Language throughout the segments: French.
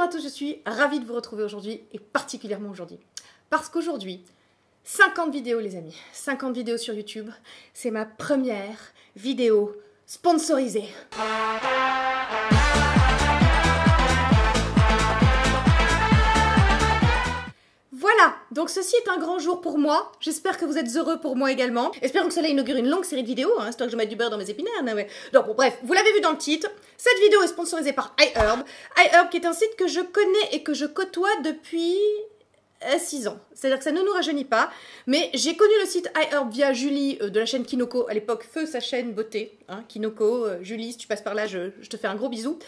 Bonjour à tous, je suis ravie de vous retrouver aujourd'hui et particulièrement aujourd'hui. Parce qu'aujourd'hui, 50 vidéos les amis, 50 vidéos sur YouTube, c'est ma première vidéo sponsorisée. Voilà, donc ceci est un grand jour pour moi, j'espère que vous êtes heureux pour moi également. Espérons que cela inaugure une longue série de vidéos, histoire que je mette du beurre dans mes épinards. Donc bon, bref, vous l'avez vu dans le titre, cette vidéo est sponsorisée par iHerb. iHerb qui est un site que je connais et que je côtoie depuis 6 ans. C'est-à-dire que ça ne nous rajeunit pas, mais j'ai connu le site iHerb via Julie de la chaîne Kinoko, à l'époque feu sa chaîne beauté, Kinoko, Julie, si tu passes par là, je te fais un gros bisou.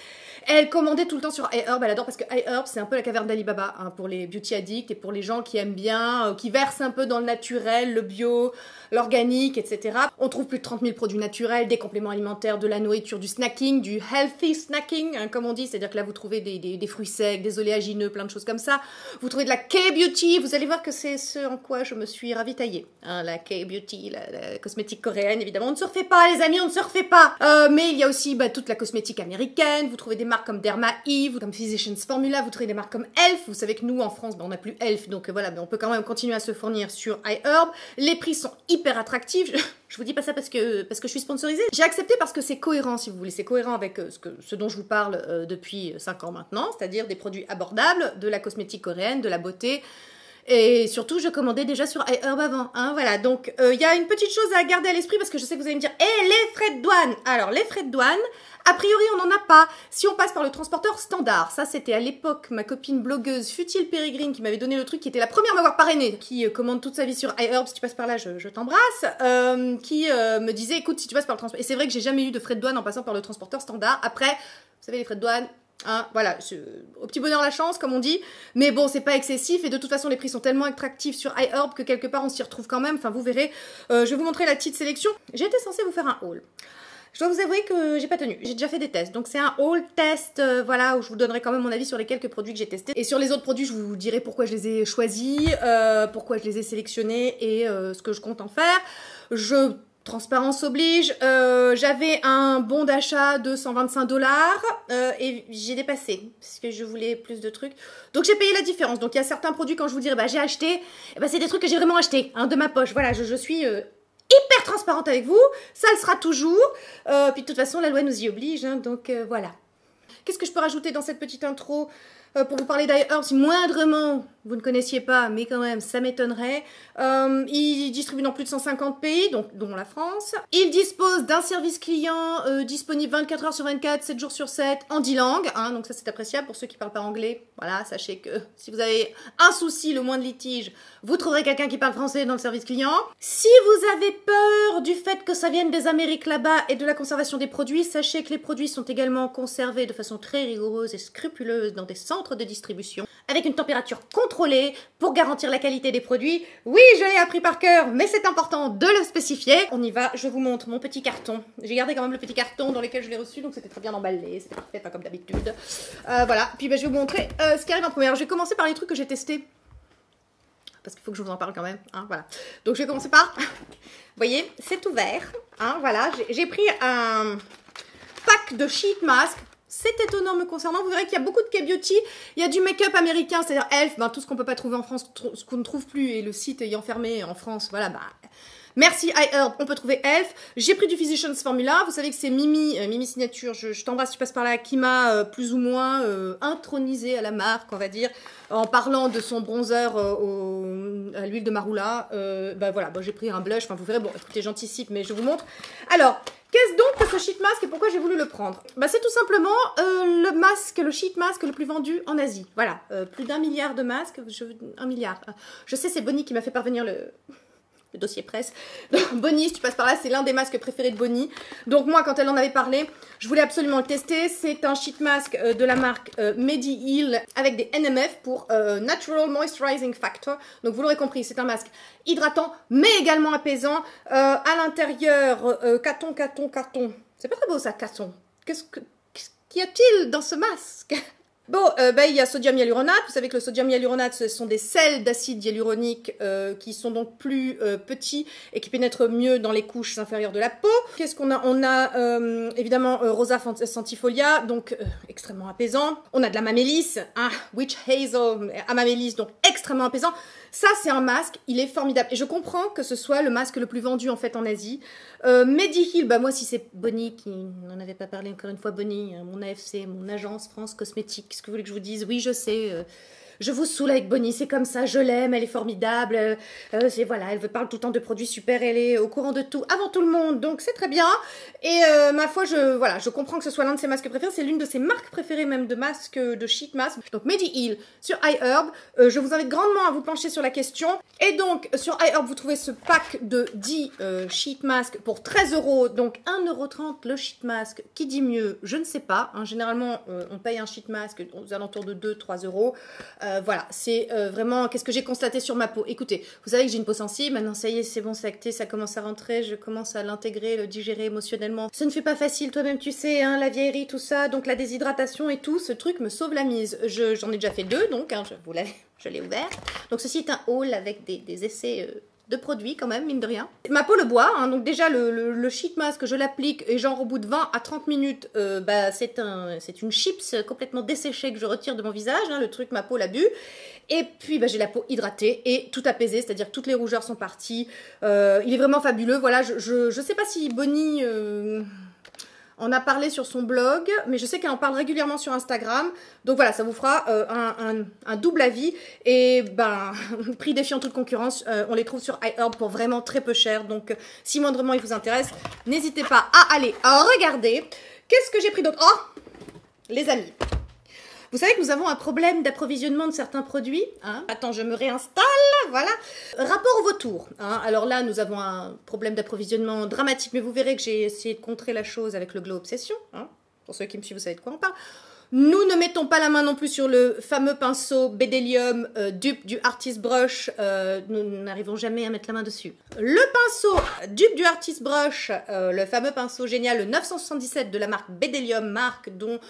Elle commandait tout le temps sur iHerb, elle adore parce que iHerb c'est un peu la caverne d'Alibaba pour les beauty addicts et pour les gens qui aiment bien, qui versent un peu dans le naturel, le bio, l'organique, etc. On trouve plus de 30 000 produits naturels, des compléments alimentaires, de la nourriture, du snacking, du healthy snacking, comme on dit, c'est-à-dire que là vous trouvez des fruits secs, des oléagineux, plein de choses comme ça. Vous trouvez de la K-beauty, vous allez voir que c'est ce en quoi je me suis ravitaillée. La K-beauty, la cosmétique coréenne, évidemment. On ne se refait pas les amis, on ne se refait pas. Mais il y a aussi toute la cosmétique américaine, vous trouvez des marques comme Derma Eve, comme Physicians Formula, vous trouvez des marques comme Elf. Vous savez que nous en France, on n'a plus Elf, donc voilà, mais on peut quand même continuer à se fournir sur iHerb. Les prix sont hyper attractifs. Je vous dis pas ça parce que je suis sponsorisée. J'ai accepté parce que c'est cohérent, si vous voulez. C'est cohérent avec ce dont je vous parle depuis 5 ans maintenant, c'est-à-dire des produits abordables, de la cosmétique coréenne, de la beauté. Et surtout, je commandais déjà sur iHerb avant, voilà. Donc, il y a une petite chose à garder à l'esprit parce que je sais que vous allez me dire, les frais de douane. Alors, les frais de douane, a priori, on n'en a pas. Si on passe par le transporteur standard, ça c'était à l'époque ma copine blogueuse Futile Pérégrine qui m'avait donné le truc, qui était la première à m'avoir parrainée, qui commande toute sa vie sur iHerb, si tu passes par là, je t'embrasse, qui me disait, écoute, si tu passes par le transporteur, et c'est vrai que j'ai jamais eu de frais de douane en passant par le transporteur standard. Après, vous savez, les frais de douane, voilà, au petit bonheur la chance, comme on dit, mais bon, c'est pas excessif, et de toute façon, les prix sont tellement attractifs sur iHerb que quelque part, on s'y retrouve quand même, enfin, vous verrez. Je vais vous montrer la petite sélection. J'étais censée vous faire un haul. Je dois vous avouer que j'ai pas tenu, j'ai déjà fait des tests, donc c'est un haul test, voilà, où je vous donnerai quand même mon avis sur les quelques produits que j'ai testés. Et sur les autres produits, je vous dirai pourquoi je les ai choisis, pourquoi je les ai sélectionnés et ce que je compte en faire. Transparence oblige, j'avais un bon d'achat de 125 $, et j'ai dépassé, parce que je voulais plus de trucs. Donc j'ai payé la différence, donc il y a certains produits, quand je vous dirai, j'ai acheté, c'est des trucs que j'ai vraiment acheté, de ma poche, voilà, je suis... hyper transparente avec vous, ça le sera toujours, puis de toute façon la loi nous y oblige, donc voilà. Qu'est-ce que je peux rajouter dans cette petite intro pour vous parler d'iHerb, si moindrement vous ne connaissiez pas, mais quand même ça m'étonnerait. Il distribue dans plus de 150 pays, dont la France. Il dispose d'un service client disponible 24 heures sur 24, 7 jours sur 7, en 10 langues, donc ça c'est appréciable pour ceux qui ne parlent pas anglais. Voilà, sachez que si vous avez un souci, le moins de litige, vous trouverez quelqu'un qui parle français dans le service client. Si vous avez peur du fait que ça vienne des Amériques là-bas et de la conservation des produits, sachez que les produits sont également conservés de façon très rigoureuse et scrupuleuse dans des centres de distribution, avec une température contrôlée pour garantir la qualité des produits. Oui, je l'ai appris par cœur, mais c'est important de le spécifier. On y va, je vous montre mon petit carton. J'ai gardé quand même le petit carton dans lequel je l'ai reçu, donc c'était très bien emballé, c'était parfait, pas comme d'habitude. Voilà, puis je vais vous montrer ce qui arrive en premier. Alors, je vais commencer par les trucs que j'ai testés, parce qu'il faut que je vous en parle quand même, voilà. Donc je vais commencer par, vous voyez, c'est ouvert, voilà, j'ai pris un pack de sheet mask. C'est étonnant me concernant, vous verrez qu'il y a beaucoup de K-beauty, il y a du make-up américain, c'est-à-dire Elf, tout ce qu'on peut pas trouver en France, ce qu'on ne trouve plus, et le site ayant fermé en France, voilà, merci iHerb, on peut trouver Elf. J'ai pris du Physicians Formula, vous savez que c'est Mimi Signature, je t'embrasse, tu passes par là, qui m'a plus ou moins intronisé à la marque, on va dire, en parlant de son bronzer à l'huile de marula. Voilà, j'ai pris un blush, vous verrez, bon, écoutez, j'anticipe, mais je vous montre. Alors, qu'est-ce donc que ce sheet mask et pourquoi j'ai voulu le prendre? C'est tout simplement le sheet mask le plus vendu en Asie. Voilà, plus d'1 milliard de masques, 1 milliard. Je sais, c'est Bonnie qui m'a fait parvenir le dossier presse. Bonnie, si tu passes par là, c'est l'un des masques préférés de Bonnie. Donc moi, quand elle en avait parlé, je voulais absolument le tester. C'est un sheet mask de la marque Mediheal avec des NMF pour Natural Moisturizing Factor. Donc vous l'aurez compris, c'est un masque hydratant, mais également apaisant. À l'intérieur, carton. C'est pas très beau ça, carton. Qu'y a-t-il dans ce masque? Bon, il y a sodium hyaluronate. Vous savez que le sodium hyaluronate, ce sont des sels d'acide hyaluronique qui sont donc plus petits et qui pénètrent mieux dans les couches inférieures de la peau. Qu'est-ce qu'on a? On a évidemment Rosa centifolia, donc extrêmement apaisant. On a de la mamélis, witch hazel, amamélis, donc extrêmement apaisant. Ça, c'est un masque, il est formidable. Et je comprends que ce soit le masque le plus vendu en fait en Asie. Mediheal, moi si c'est Bonnie qui n'en avait pas parlé encore une fois, Bonnie, mon AFC, mon agence France Cosmétique, qu'est-ce que vous voulez que je vous dise? Oui, je sais, je vous saoule avec Bonnie, c'est comme ça, je l'aime, elle est formidable, voilà, elle parle tout le temps de produits super, elle est au courant de tout, avant tout le monde, donc c'est très bien. Et ma foi, je comprends que ce soit l'un de ses masques préférés, c'est l'une de ses marques préférées même de masques, de sheet masques. Donc Mediheal sur iHerb, je vous invite grandement à vous pencher sur la question. Et donc sur iHerb, vous trouvez ce pack de 10 sheet masks pour 13 €, donc 1,30 € le sheet mask, qui dit mieux, je ne sais pas, hein, généralement on paye un sheet mask aux alentours de 2-3 €. Voilà, c'est vraiment, qu'est-ce que j'ai constaté sur ma peau? Écoutez, vous savez que j'ai une peau sensible, maintenant ça y est, c'est bon, c'est acté, ça commence à rentrer, je commence à l'intégrer, le digérer émotionnellement. Ce ne fait pas facile, toi-même tu sais, hein, la vieillerie, tout ça, donc la déshydratation et tout, ce truc me sauve la mise. J'en ai déjà fait 2, donc, hein, je l'ai ouvert. Donc ceci est un haul avec des essais de produits quand même, mine de rien. Ma peau le boit, hein, donc déjà le sheet mask, je l'applique et genre au bout de 20 à 30 minutes, c'est une chips complètement desséchée que je retire de mon visage, hein, le truc, ma peau l'a bu. Et puis j'ai la peau hydratée et tout apaisée, c'est-à-dire que toutes les rougeurs sont parties. Il est vraiment fabuleux, voilà, je sais pas si Bonnie... on a parlé sur son blog, mais je sais qu'elle en parle régulièrement sur Instagram. Donc voilà, ça vous fera un double avis. Et prix défiant toute concurrence, on les trouve sur iHerb pour vraiment très peu cher. Donc si moindrement il vous intéresse, n'hésitez pas à aller regarder. Qu'est-ce que j'ai pris d'autre? Oh, les amis. Vous savez que nous avons un problème d'approvisionnement de certains produits. Hein. Attends, je me réinstalle, voilà. Rapport au vautour. Hein. Alors là, nous avons un problème d'approvisionnement dramatique, mais vous verrez que j'ai essayé de contrer la chose avec le Glow Obsession. Hein. Pour ceux qui me suivent, vous savez de quoi on parle. Nous ne mettons pas la main non plus sur le fameux pinceau Bedelium dupe du Artist Brush. Nous n'arrivons jamais à mettre la main dessus. Le pinceau dupe du Artist Brush, le fameux pinceau génial, le 977 de la marque Bedelium, marque dont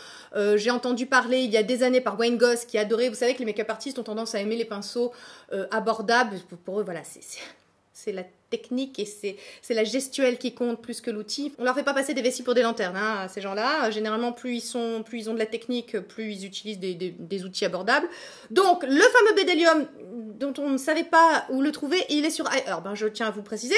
j'ai entendu parler il y a des années par Wayne Goss, qui adorait. Vous savez que les make-up artistes ont tendance à aimer les pinceaux abordables. Pour eux, voilà, c'est la technique et c'est la gestuelle qui compte plus que l'outil. On leur fait pas passer des vessies pour des lanternes, hein, ces gens-là. Généralement, plus ils ont de la technique, plus ils utilisent des outils abordables. Donc, le fameux Bedelium, dont on ne savait pas où le trouver, il est sur iHerb, hein, je tiens à vous préciser.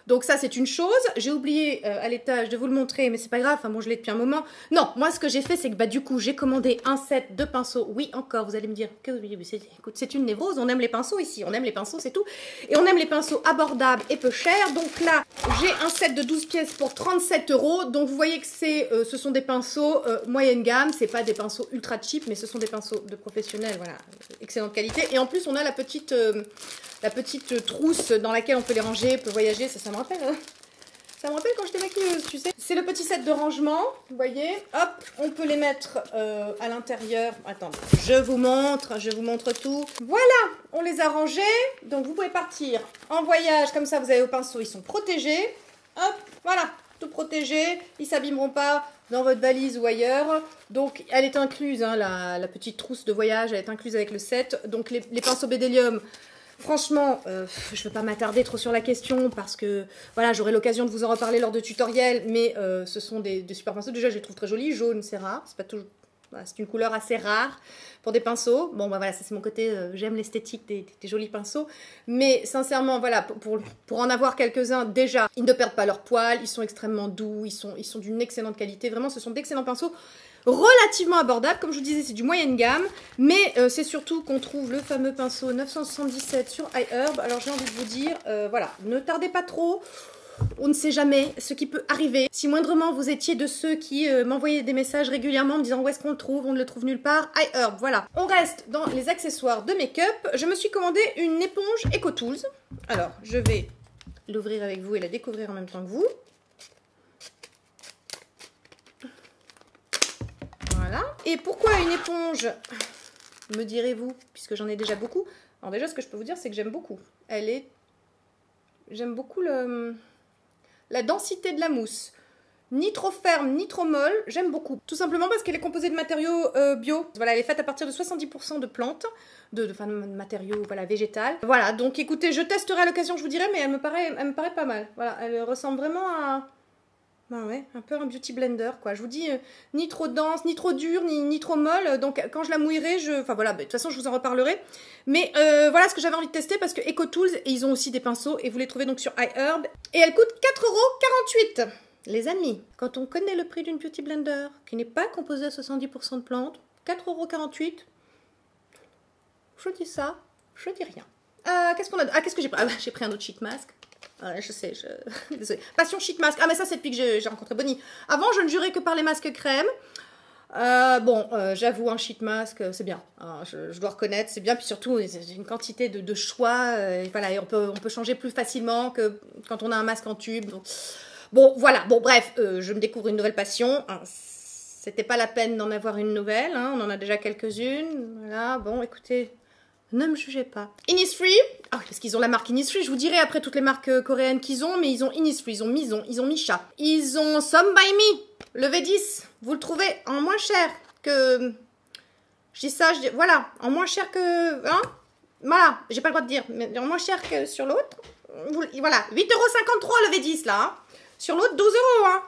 Donc ça, c'est une chose. J'ai oublié à l'étage de vous le montrer, mais c'est pas grave, enfin bon, je l'ai depuis un moment. Non, moi, ce que j'ai fait, c'est que du coup, j'ai commandé un set de pinceaux. Oui, encore, vous allez me dire, écoute, c'est une névrose, on aime les pinceaux ici, on aime les pinceaux, c'est tout. Et on aime les pinceaux abordables et peu chers. Donc là, j'ai un set de 12 pièces pour 37 €. Donc vous voyez que ce sont des pinceaux moyenne gamme, c'est pas des pinceaux ultra cheap, mais ce sont des pinceaux de professionnels, voilà, excellente qualité. Et en plus, on a la petite trousse dans laquelle on peut les ranger, on peut voyager, ça me rappelle. Ça me rappelle quand j'étais maquilleuse, tu sais. C'est le petit set de rangement, vous voyez. Hop, on peut les mettre à l'intérieur. Attends, je vous montre tout. Voilà, on les a rangés. Donc vous pouvez partir en voyage, comme ça vous avez vos pinceaux, ils sont protégés. Hop, voilà, tout protégé. Ils s'abîmeront pas dans votre valise ou ailleurs. Donc elle est incluse, hein, la petite trousse de voyage, elle est incluse avec le set. Donc les pinceaux Bedelium. Franchement, je ne veux pas m'attarder trop sur la question parce que voilà, j'aurai l'occasion de vous en reparler lors de tutoriels, mais ce sont des super pinceaux. Déjà, je les trouve très jolis. Jaune, c'est rare. C'est pas toujours... Voilà, c'est une couleur assez rare pour des pinceaux. Bon, voilà, ça c'est mon côté, j'aime l'esthétique des jolis pinceaux. Mais sincèrement, voilà, pour en avoir quelques-uns, déjà, ils ne perdent pas leur poil, ils sont extrêmement doux, ils sont d'une excellente qualité. Vraiment, ce sont d'excellents pinceaux. Relativement abordable, comme je vous disais, c'est du moyenne gamme, mais c'est surtout qu'on trouve le fameux pinceau 977 sur iHerb. Alors j'ai envie de vous dire, voilà, ne tardez pas trop, on ne sait jamais ce qui peut arriver. Si moindrement vous étiez de ceux qui m'envoyaient des messages régulièrement me disant où est-ce qu'on le trouve, on ne le trouve nulle part, iHerb, voilà. On reste dans les accessoires de make-up. Je me suis commandé une éponge EcoTools. Alors, je vais l'ouvrir avec vous et la découvrir en même temps que vous. Voilà. Et pourquoi une éponge, me direz-vous, puisque j'en ai déjà beaucoup. Alors déjà, ce que je peux vous dire, c'est que j'aime beaucoup. J'aime beaucoup la densité de la mousse. ni trop ferme, ni trop molle, j'aime beaucoup. Tout simplement parce qu'elle est composée de matériaux bio. Voilà, elle est faite à partir de 70% de plantes, de matériaux voilà, végétales. Voilà, donc écoutez, je testerai à l'occasion, je vous dirai, mais elle me paraît pas mal. Voilà, elle ressemble vraiment à... Ben ouais, un peu un beauty blender, quoi. Je vous dis, ni trop dense, ni trop dure, ni trop molle. Donc, quand je la mouillerai, Enfin, voilà, de toute façon, je vous en reparlerai. Mais voilà ce que j'avais envie de tester, parce que EcoTools, ils ont aussi des pinceaux, et vous les trouvez donc sur iHerb. Et elle coûte 4,48 €. Les amis, quand on connaît le prix d'une beauty blender, qui n'est pas composée à 70% de plantes, 4,48 €, je dis ça, je dis rien. Qu'est-ce qu'on a... Ah, qu'est-ce que j'ai pris? Ah, j'ai pris un autre sheet mask. Je sais, désolée. Passion sheet mask. Ah, mais ça, c'est depuis que j'ai rencontré Bonnie. Avant, je ne jurais que par les masques crème. J'avoue, un sheet mask, c'est bien. Je dois reconnaître, c'est bien. Puis surtout, j'ai une quantité de choix. Voilà, et on peut changer plus facilement que quand on a un masque en tube. Donc... Bon, voilà. Bon, bref, je me découvre une nouvelle passion. C'était pas la peine d'en avoir une nouvelle. Hein, on en a déjà quelques-unes. Voilà, bon, écoutez... Ne me jugez pas. Innisfree. Ah oui, parce qu'ils ont la marque Innisfree. Je vous dirai après toutes les marques coréennes qu'ils ont, mais ils ont Innisfree, ils ont Mison, ils ont Misha. Ils ont Some by Me, le V10. Vous le trouvez en moins cher que... Je dis ça, voilà, en moins cher que... Hein? Voilà, j'ai pas le droit de dire, mais en moins cher que sur l'autre. Voilà, 8,53 € le V10 là. Hein. Sur l'autre, 12 €. Hein.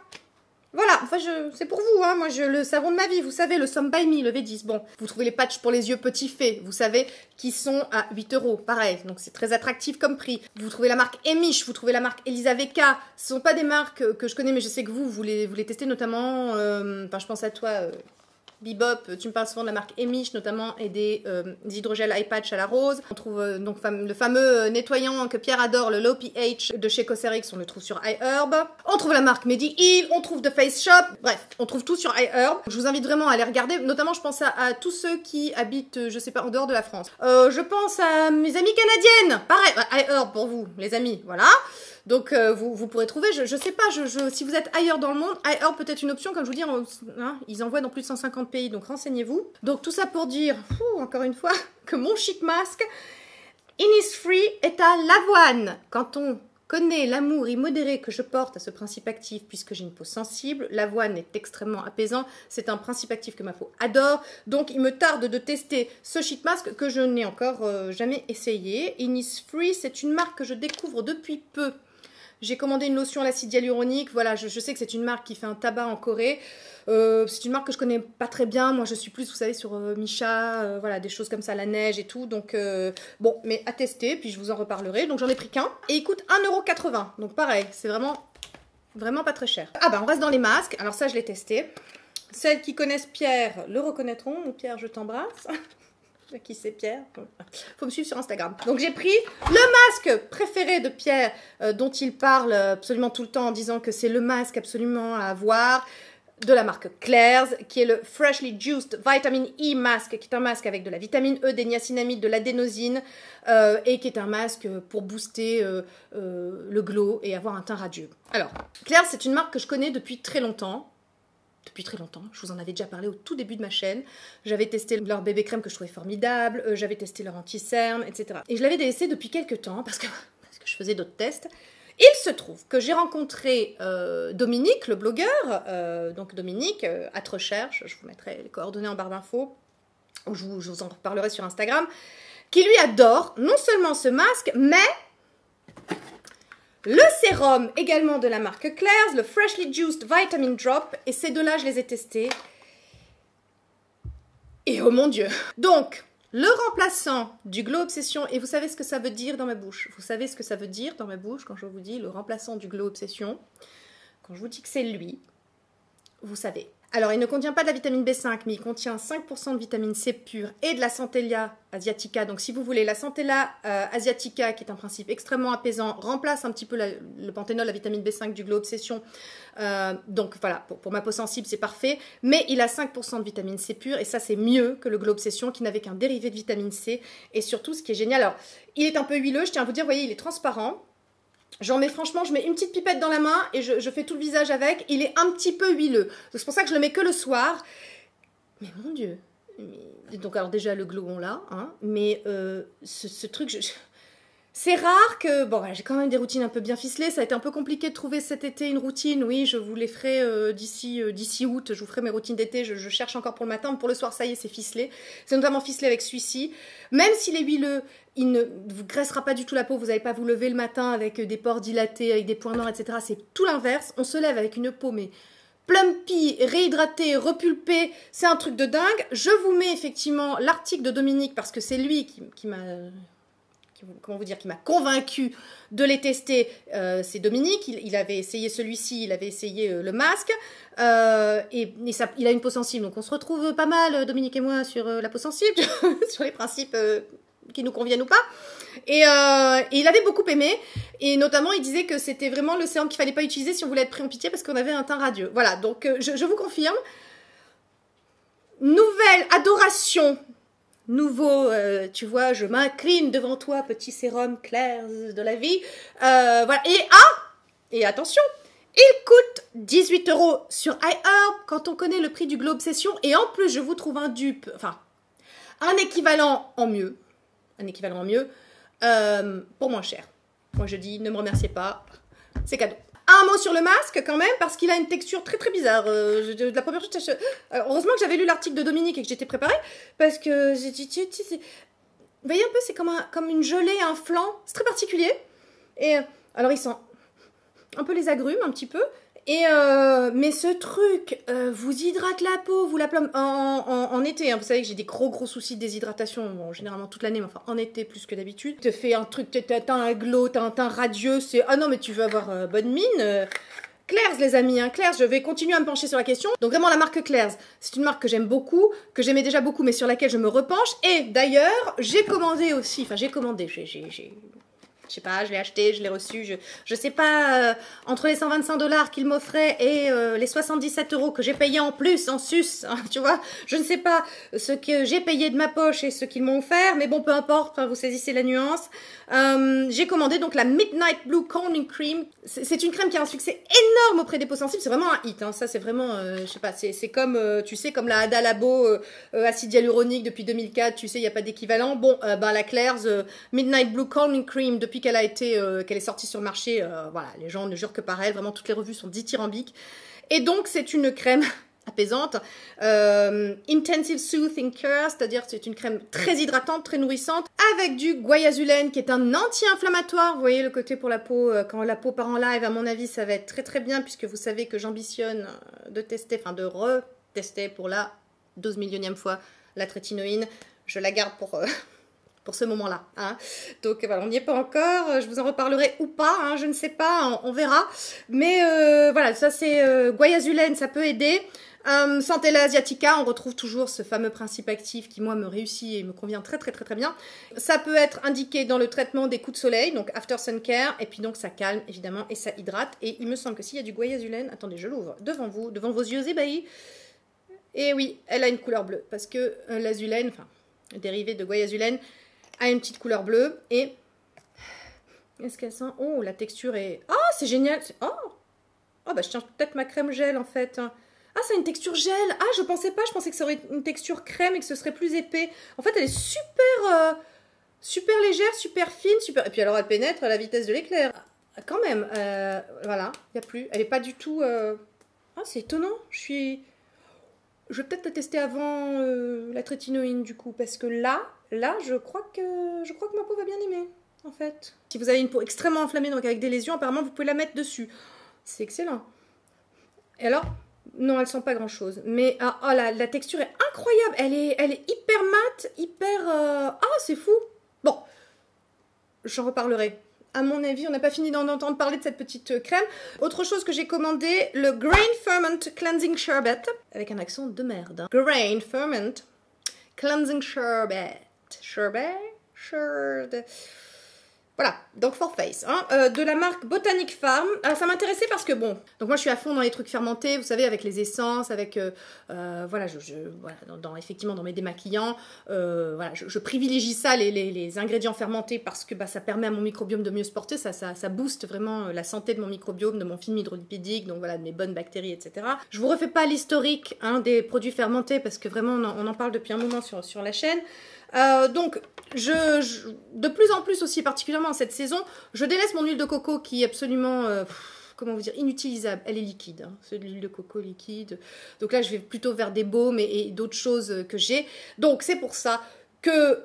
Voilà, enfin, c'est pour vous, hein. Moi, le savon de ma vie, vous savez, le Some by Me, le V10. Bon, vous trouvez les patchs pour les yeux Petit Fait, vous savez, qui sont à 8 €, pareil. Donc, c'est très attractif comme prix. Vous trouvez la marque Emish, vous trouvez la marque Elisaveka. Ce ne sont pas des marques que je connais, mais je sais que vous les testez notamment. Enfin, je pense à toi, Bebop, tu me parles souvent de la marque Emish notamment et des hydrogels eye patch à la rose. On trouve donc le fameux nettoyant que Pierre adore, le Low pH de chez Cosrx, on le trouve sur iHerb. On trouve la marque Mediheal, on trouve The Face Shop, bref, on trouve tout sur iHerb. Je vous invite vraiment à aller regarder, notamment je pense à tous ceux qui habitent, je sais pas, en dehors de la France. Je pense à mes amies canadiennes, pareil, iHerb pour vous, les amis, voilà. Donc, vous pourrez trouver, je sais pas, si vous êtes ailleurs dans le monde, iHerb peut être une option, comme je vous dis, hein, ils envoient dans plus de 150 pays, donc renseignez-vous. Donc, tout ça pour dire, encore une fois, que mon sheet mask Innisfree est à l'avoine. Quand on connaît l'amour immodéré que je porte à ce principe actif, puisque j'ai une peau sensible, l'avoine est extrêmement apaisant, c'est un principe actif que ma peau adore, donc il me tarde de tester ce sheet mask que je n'ai encore jamais essayé. Innisfree, c'est une marque que je découvre depuis peu. J'ai commandé une lotion à l'acide hyaluronique. Voilà, je sais que c'est une marque qui fait un tabac en Corée. C'est une marque que je connais pas très bien. Moi, je suis plus, vous savez, sur Misha, voilà, des choses comme ça, la neige et tout. Donc, bon, mais à tester, puis je vous en reparlerai. Donc, j'en ai pris qu'un. Et il coûte 1,80 €. Donc, pareil, c'est vraiment pas très cher. Ah bah, on reste dans les masques. Alors ça, je l'ai testé. Celles qui connaissent Pierre le reconnaîtront. Mon Pierre, je t'embrasse. Qui c'est Pierre? Faut me suivre sur Instagram. Donc j'ai pris le masque préféré de Pierre dont il parle absolument tout le temps en disant que c'est le masque absolument à avoir de la marque Claire's qui est le Freshly Juiced Vitamin E Mask qui est un masque avec de la vitamine E, des niacinamides, de l'adénosine et qui est un masque pour booster le glow et avoir un teint radieux. Alors Claire's c'est une marque que je connais depuis très longtemps. Je vous en avais déjà parlé au tout début de ma chaîne. J'avais testé leur bébé crème que je trouvais formidable, j'avais testé leur anti-cerne, etc. Et je l'avais délaissé depuis quelques temps parce que je faisais d'autres tests. Il se trouve que j'ai rencontré Dominique, le blogueur, donc Dominique, hâte recherche, je vous mettrai les coordonnées en barre d'infos, je vous en reparlerai sur Instagram, qui lui adore non seulement ce masque, mais... le sérum également de la marque Claire's, le Freshly Juiced Vitamin Drop, et ces deux-là, je les ai testés. Et oh mon Dieu! Donc, le remplaçant du Glow Obsession, et vous savez ce que ça veut dire dans ma bouche. Vous savez ce que ça veut dire dans ma bouche quand je vous dis le remplaçant du Glow Obsession. Quand je vous dis que c'est lui, vous savez. Alors, il ne contient pas de la vitamine B5, mais il contient 5% de vitamine C pure et de la Centella asiatica. Donc, si vous voulez, la Centella asiatica, qui est un principe extrêmement apaisant, remplace un petit peu le panthénol, la vitamine B5 du Glow Obsession. Donc, voilà, pour ma peau sensible, c'est parfait. Mais il a 5% de vitamine C pure, et ça, c'est mieux que le Glow Obsession, qui n'avait qu'un dérivé de vitamine C. Et surtout, ce qui est génial, alors, il est un peu huileux, je tiens à vous dire, vous voyez, il est transparent. J'en mets franchement, je mets une petite pipette dans la main et je fais tout le visage avec. Il est un petit peu huileux. C'est pour ça que je le mets que le soir. Mais mon Dieu. Donc alors déjà le glow on l'a. Hein, mais ce truc, C'est rare que... Bon, voilà, j'ai quand même des routines un peu bien ficelées. Ça a été un peu compliqué de trouver cet été une routine. Oui, je vous les ferai d'ici août. Je vous ferai mes routines d'été. Je cherche encore pour le matin. Pour le soir, ça y est, c'est ficelé. C'est notamment ficelé avec celui-ci. Même s'il est huileux, il ne vous graissera pas du tout la peau. Vous n'allez pas vous lever le matin avec des pores dilatés, avec des points noirs, etc. C'est tout l'inverse. On se lève avec une peau, mais plumpy, réhydratée, repulpée. C'est un truc de dingue. Je vous mets effectivement l'article de Dominique parce que c'est lui qui m'a... comment vous dire, qui m'a convaincu de les tester, c'est Dominique. Il avait essayé celui-ci, il avait essayé le masque, et ça, il a une peau sensible, donc on se retrouve pas mal, Dominique et moi, sur la peau sensible, sur les principes qui nous conviennent ou pas. Et il avait beaucoup aimé, et notamment il disait que c'était vraiment le sérum qu'il fallait pas utiliser si on voulait être pris en pitié parce qu'on avait un teint radieux. Voilà, donc je vous confirme. Nouvelle adoration. Nouveau, tu vois, je m'incline devant toi, petit sérum clair de la vie. Voilà. Et attention, il coûte 18 € sur iHerb quand on connaît le prix du Glow Obsession. Et en plus, je vous trouve un dupe, enfin, un équivalent en mieux. Pour moins cher. Moi, je dis, ne me remerciez pas, c'est cadeau. Un mot sur le masque quand même, parce qu'il a une texture très très bizarre. De la première chose, heureusement que j'avais lu l'article de Dominique et que j'étais préparée, parce que j'ai dit, vous voyez un peu, c'est comme une gelée, un flan, c'est très particulier. Et alors il sent un peu les agrumes, un petit peu. Et mais ce truc vous hydrate la peau, vous la plombe en été. Hein, vous savez que j'ai des gros soucis de déshydratation, bon, généralement toute l'année, mais enfin en été plus que d'habitude. Te fait un truc, t'as un glow, t'as un teint radieux, c'est ah non mais tu veux avoir bonne mine. Claire's les amis, hein, Claire's, je vais continuer à me pencher sur la question. Donc vraiment la marque Claire's, c'est une marque que j'aime beaucoup, que j'aimais déjà beaucoup, mais sur laquelle je me repenche. Et d'ailleurs, j'ai commandé aussi, enfin j'ai commandé, je sais pas, je l'ai acheté, je l'ai reçu, je sais pas, entre les 125 $ qu'il m'offrait et les 77 € que j'ai payé en plus, en sus, hein, tu vois, je ne sais pas ce que j'ai payé de ma poche et ce qu'ils m'ont offert, mais bon, peu importe, hein, vous saisissez la nuance. J'ai commandé donc la Midnight Blue Calming Cream. C'est une crème qui a un succès énorme auprès des peaux sensibles, c'est vraiment un hit, hein. Ça c'est vraiment, je sais pas, c'est comme, tu sais, comme la Ada Labo acide hyaluronique depuis 2004, tu sais, il n'y a pas d'équivalent. Bon, la Claire's Midnight Blue Calming Cream, depuis qu'elle est sortie sur le marché, voilà, les gens ne jurent que par elle, vraiment toutes les revues sont dithyrambiques. Et donc c'est une crème apaisante, Intensive Soothing Care, c'est-à-dire c'est une crème très hydratante, très nourrissante, avec du guaiazulène qui est un anti-inflammatoire. Vous voyez le côté pour la peau, quand la peau part en live, à mon avis ça va être très très bien, puisque vous savez que j'ambitionne de tester, enfin de retester pour la 12 millionième fois la trétinoïne. Je la garde pour ce moment-là. Hein. Donc voilà, on n'y est pas encore, je vous en reparlerai ou pas, hein, je ne sais pas, on verra. Mais voilà, ça c'est guaiazulène, ça peut aider. Centella asiatica, on retrouve toujours ce fameux principe actif qui moi me réussit et me convient très très très très bien. Ça peut être indiqué dans le traitement des coups de soleil, donc after sun care, et puis donc ça calme évidemment et ça hydrate. Et il me semble que s'il y a du guaiazulène, attendez, je l'ouvre devant vous, devant vos yeux ébahis. Et oui, elle a une couleur bleue, parce que l'azulène, enfin, dérivé de guaiazulène, a une petite couleur bleue. Et est-ce qu'elle sent? Oh, la texture est... Oh, c'est génial. Oh, bah je tiens peut-être ma crème gel en fait. Ah, ça a une texture gel. Ah, je pensais pas, je pensais que ça aurait une texture crème et que ce serait plus épais. En fait, elle est super, super légère, super fine, super... Et puis alors, elle pénètre à la vitesse de l'éclair. Quand même, voilà, il n'y a plus. Elle est pas du tout... Ah, c'est étonnant. Je vais peut-être la tester avant la trétinoïne du coup, parce que là, je crois que ma peau va bien aimer, en fait. Si vous avez une peau extrêmement inflammée, donc avec des lésions, apparemment, vous pouvez la mettre dessus. C'est excellent. Et alors, non, elle sent pas grand-chose. Mais la texture est incroyable. Elle est hyper mate, hyper... Ah, c'est fou. Bon, j'en reparlerai. À mon avis, on n'a pas fini d'en entendre parler de cette petite crème. Autre chose que j'ai commandé, le Grain Ferment Cleansing Sherbet, avec un accent de merde. Hein. Grain Ferment Cleansing Sherbet. Voilà, donc For Face, hein, de la marque Botanic Farm. Alors ça m'intéressait parce que bon, donc moi je suis à fond dans les trucs fermentés, vous savez, avec les essences, avec, voilà, voilà effectivement dans mes démaquillants, voilà, je privilégie ça, les ingrédients fermentés, parce que bah, ça permet à mon microbiome de mieux se porter, ça booste vraiment la santé de mon microbiome, de mon film hydrolipidique, donc voilà, de mes bonnes bactéries, etc. Je vous refais pas l'historique, hein, des produits fermentés, parce que vraiment on en parle depuis un moment sur la chaîne. Donc, de plus en plus aussi, particulièrement cette saison, je délaisse mon huile de coco qui est absolument, comment vous dire, inutilisable. Elle est liquide, hein. C'est de l'huile de coco liquide. Donc là, je vais plutôt vers des baumes et d'autres choses que j'ai. Donc, c'est pour ça que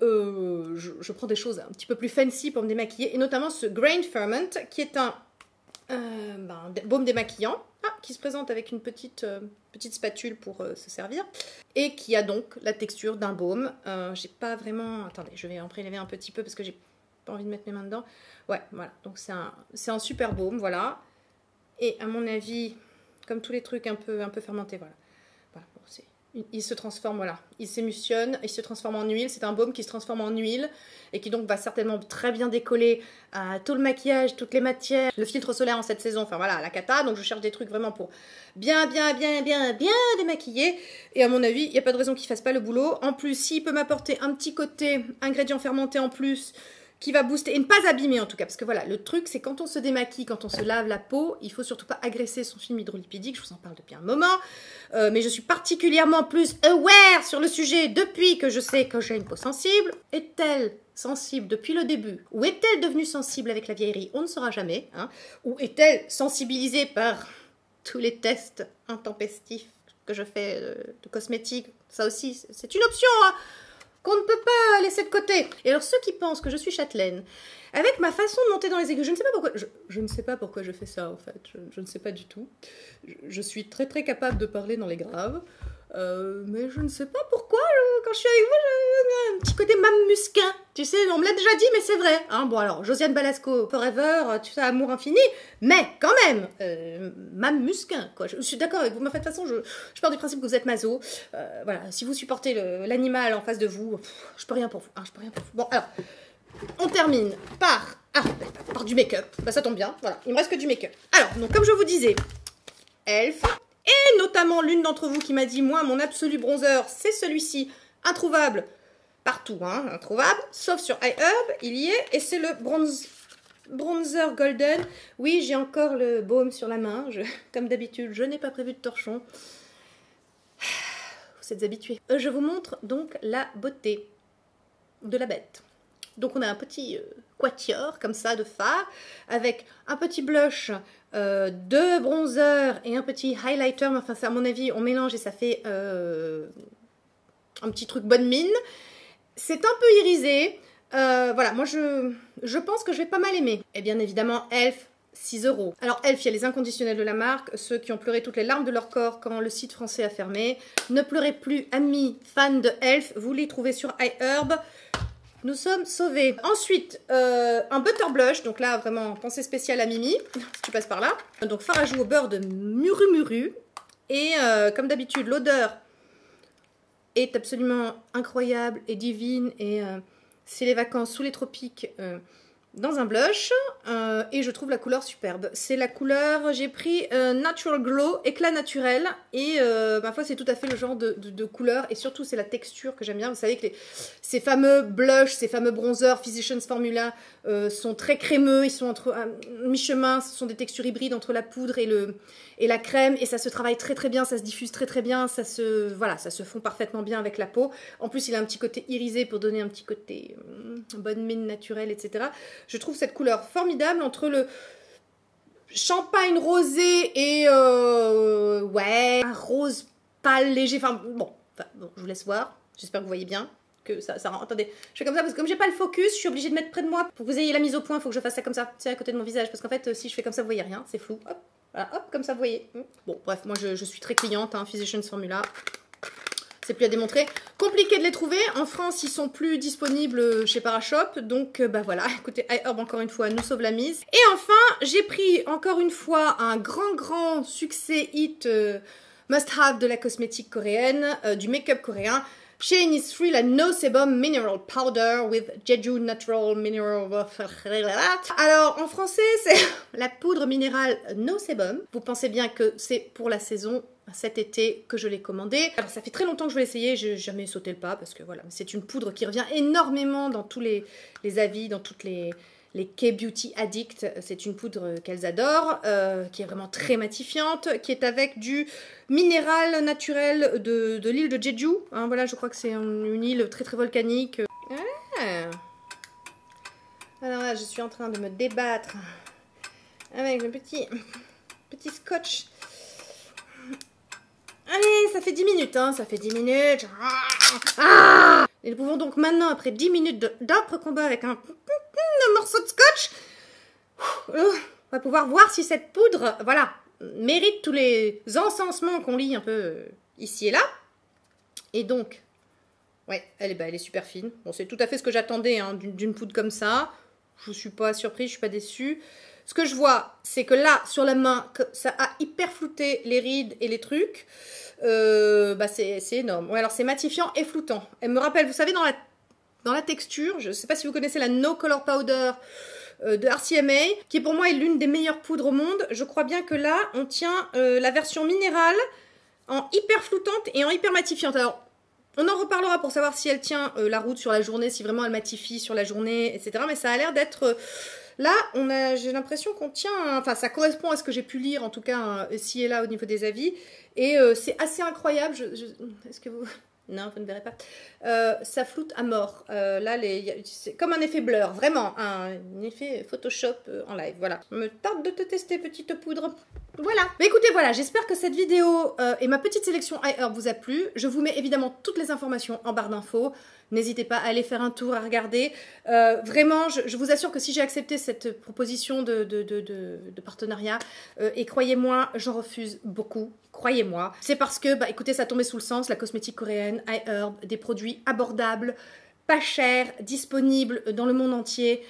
je prends des choses un petit peu plus fancy pour me démaquiller, et notamment ce Grain Ferment, qui est un baume démaquillant, qui se présente avec une petite spatule pour se servir, et qui a donc la texture d'un baume. J'ai pas vraiment... Attendez, je vais en prélever un petit peu parce que j'ai pas envie de mettre mes mains dedans. Ouais, voilà, donc c'est un super baume, voilà. Et à mon avis, comme tous les trucs un peu fermentés, voilà. Voilà, bon, il se transforme, voilà, il s'émulsionne, il se transforme en huile. C'est un baume qui se transforme en huile et qui donc va certainement très bien décoller à tout le maquillage, toutes les matières, le filtre solaire en cette saison, enfin voilà, la cata. Donc je cherche des trucs vraiment pour bien démaquiller. Et à mon avis, il n'y a pas de raison qu'il fasse pas le boulot. En plus, s'il peut m'apporter un petit côté ingrédient fermenté en plus, qui va booster, et ne pas abîmer en tout cas, parce que voilà, le truc c'est quand on se démaquille, quand on se lave la peau, il faut surtout pas agresser son film hydrolipidique, je vous en parle depuis un moment, mais je suis particulièrement plus aware sur le sujet depuis que je sais que j'ai une peau sensible. Est-elle sensible depuis le début, ou est-elle devenue sensible avec la vieillerie? On ne saura jamais, hein. Ou est-elle sensibilisée par tous les tests intempestifs que je fais de cosmétiques? Ça aussi, c'est une option, hein, qu'on ne peut pas laisser de côté. Et alors ceux qui pensent que je suis châtelaine, avec ma façon de monter dans les aiguilles, je ne sais pas pourquoi, je ne sais pas pourquoi je fais ça en fait, je ne sais pas du tout. Je suis très capable de parler dans les graves, mais je ne sais pas pourquoi, quand je suis avec vous, j'ai un petit côté Mme Musquin, tu sais, on me l'a déjà dit, mais c'est vrai. Hein, bon alors, Josiane Balasco, Forever, tu sais, amour infini, mais quand même, Mme Musquin, quoi. Je suis d'accord avec vous, mais de toute façon, je pars du principe que vous êtes maso. Voilà, si vous supportez l'animal en face de vous, je peux rien pour vous. Hein, je peux rien pour vous. Bon, alors, on termine par du make-up. Bah, ça tombe bien, voilà, il me reste que du make-up. Alors, donc, comme je vous disais, Elf, et notamment l'une d'entre vous qui m'a dit, moi, mon absolu bronzer, c'est celui-ci, introuvable partout, hein, introuvable, sauf sur iHerb, il y est, et c'est le bronzer golden. Oui, j'ai encore le baume sur la main, comme d'habitude, je n'ai pas prévu de torchon. Vous êtes habitués. Je vous montre donc la beauté de la bête. Donc on a un petit quatuor comme ça de fard, avec un petit blush, deux bronzers et un petit highlighter. Enfin, à mon avis, on mélange et ça fait un petit truc bonne mine. C'est un peu irisé. Voilà, moi je pense que je vais pas mal aimer. Et bien évidemment, Elf, 6 €. Alors Elf, il y a les inconditionnels de la marque, ceux qui ont pleuré toutes les larmes de leur corps quand le site français a fermé. Ne pleurez plus, amis fans de Elf, vous les trouvez sur iHerb. Nous sommes sauvés. Ensuite, un butter blush. Donc là, vraiment, pensée spéciale à Mimi, si tu passes par là. Donc, fard à joues au beurre de muru. Et comme d'habitude, l'odeur est absolument incroyable et divine. Et c'est les vacances sous les tropiques dans un blush. Et je trouve la couleur superbe. C'est la couleur, j'ai pris Natural Glow, éclat naturel. Et ma foi, c'est tout à fait le genre de couleur. Et surtout, c'est la texture que j'aime bien. Vous savez que ces fameux blushs, ces fameux bronzers Physicians Formula sont très crémeux. Ils sont entre mi-chemin. Ce sont des textures hybrides entre la poudre et la crème. Et ça se travaille très bien. Ça se diffuse très bien. Ça se fond parfaitement bien avec la peau. En plus, il a un petit côté irisé pour donner un petit côté bonne mine naturelle, etc. Je trouve cette couleur formidable entre le champagne rosé et ouais, un rose pâle léger. Enfin bon, je vous laisse voir. J'espère que vous voyez bien que ça rend. Attendez, je fais comme ça parce que comme j'ai pas le focus, je suis obligée de mettre près de moi pour que vous ayez la mise au point. Il faut que je fasse ça comme ça, c'est à côté de mon visage parce qu'en fait, si je fais comme ça, vous voyez rien, c'est flou. Hop, voilà, hop, comme ça, vous voyez. Bon, bref, moi je suis très cliente, hein, Physicians Formula. C'est plus à démontrer. Compliqué de les trouver. En France, ils sont plus disponibles chez Parashop. Donc, bah voilà. Écoutez, iHerb, encore une fois, nous sauve la mise. Et enfin, j'ai pris, encore une fois, un grand succès hit must-have de la cosmétique coréenne, du make-up coréen. Chez Innisfree, la No Sebum Mineral Powder with Jeju Natural Mineral... Alors, en français, c'est la poudre minérale No Sebum. Vous pensez bien que c'est pour la saison cet été que je l'ai commandé. Alors ça fait très longtemps que je vais essayer, j'ai jamais sauté le pas parce que voilà, c'est une poudre qui revient énormément dans tous les avis, dans toutes les K-Beauty Addicts. C'est une poudre qu'elles adorent, qui est vraiment très matifiante, qui est avec du minéral naturel de l'île de Jeju. Hein, voilà, je crois que c'est une île très volcanique. là, je suis en train de me débattre avec le petit scotch. Allez, ça fait 10 minutes, hein, ça fait 10 minutes. Ah, et nous pouvons donc maintenant, après 10 minutes d'âpre combat avec un morceau de scotch, on va pouvoir voir si cette poudre, voilà, mérite tous les encensements qu'on lit un peu ici et là. Et donc, ouais, elle est super fine. Bon, c'est tout à fait ce que j'attendais hein, d'une poudre comme ça. Je ne suis pas surprise, je ne suis pas déçue. Ce que je vois, c'est que là, sur la main, ça a hyper flouté les rides et les trucs. C'est énorme. Ouais, alors c'est matifiant et floutant. Elle me rappelle, vous savez, dans la texture, je ne sais pas si vous connaissez la No Color Powder de RCMA, qui pour moi est l'une des meilleures poudres au monde. Je crois bien que là, on tient la version minérale en hyper floutante et en hyper matifiante. Alors, on en reparlera pour savoir si elle tient la route sur la journée, si vraiment elle matifie sur la journée, etc. Mais ça a l'air d'être... Là, j'ai l'impression qu'on tient... Enfin, ça correspond à ce que j'ai pu lire, en tout cas, ci et là, au niveau des avis. Et c'est assez incroyable. Est-ce que vous... Non, vous ne verrez pas. Ça floute à mort. Là, c'est comme un effet blur, vraiment. Un effet Photoshop en live. Voilà. Je me tarde de te tester, petite poudre. Voilà. Mais écoutez, voilà, j'espère que cette vidéo et ma petite sélection iHerb vous a plu. Je vous mets évidemment toutes les informations en barre d'infos. N'hésitez pas à aller faire un tour, à regarder. Vraiment, je vous assure que si j'ai accepté cette proposition de partenariat, et croyez-moi, j'en refuse beaucoup, croyez-moi. C'est parce que, bah, écoutez, ça tombait sous le sens, la cosmétique coréenne, iHerb, des produits abordables, pas chers, disponibles dans le monde entier.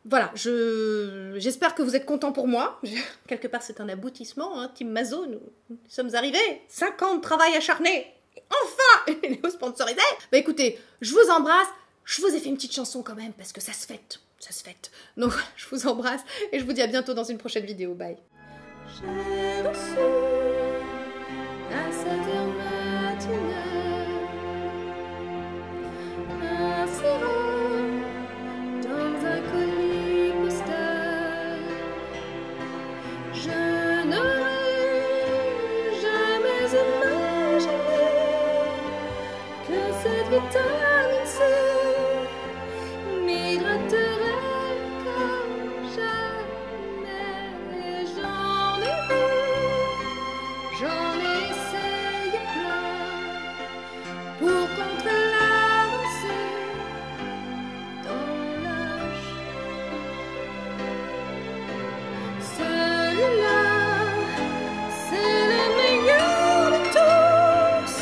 Voilà, j'espère que vous êtes contents pour moi. Quelque part, c'est un aboutissement, hein, Team Mazo, nous sommes arrivés. 5 ans de travail acharné. Enfin, une vidéo sponsorisée. Bah écoutez, je vous embrasse. Je vous ai fait une petite chanson quand même parce que ça se fête. Ça se fête. Donc, je vous embrasse et je vous dis à bientôt dans une prochaine vidéo. Bye. J'ai reçu à 7h matinale un sirop dans un colis postal. Je n'aurais jamais imaginé que cette vitamine C m'hydraterait comme jamais. Et j'en ai vu, j'en ai essayé plein pour contrer l'avancée dans l'âge. Celui-là, c'est le meilleur de tous.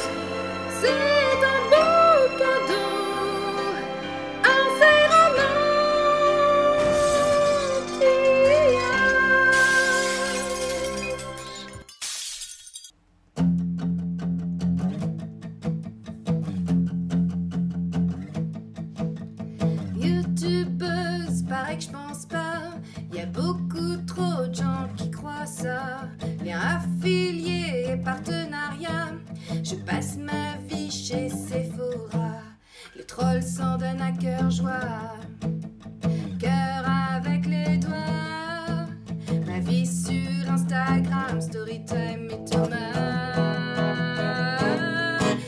C'est un beau cadeau, un sérum anti-âge. YouTubeuse, pareil que je pense pas. Y a beaucoup trop de gens qui croient ça. Liens affiliés et partenariats. Je passe ma vie chez Sephora. Les trolls s'en donnent à cœur joie. Cœur avec les doigts. Ma vie sur Instagram, Storytime et Thomas.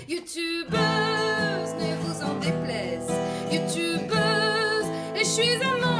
YouTubeuse, ne vous en déplaise. YouTubeuse, et je suis amant.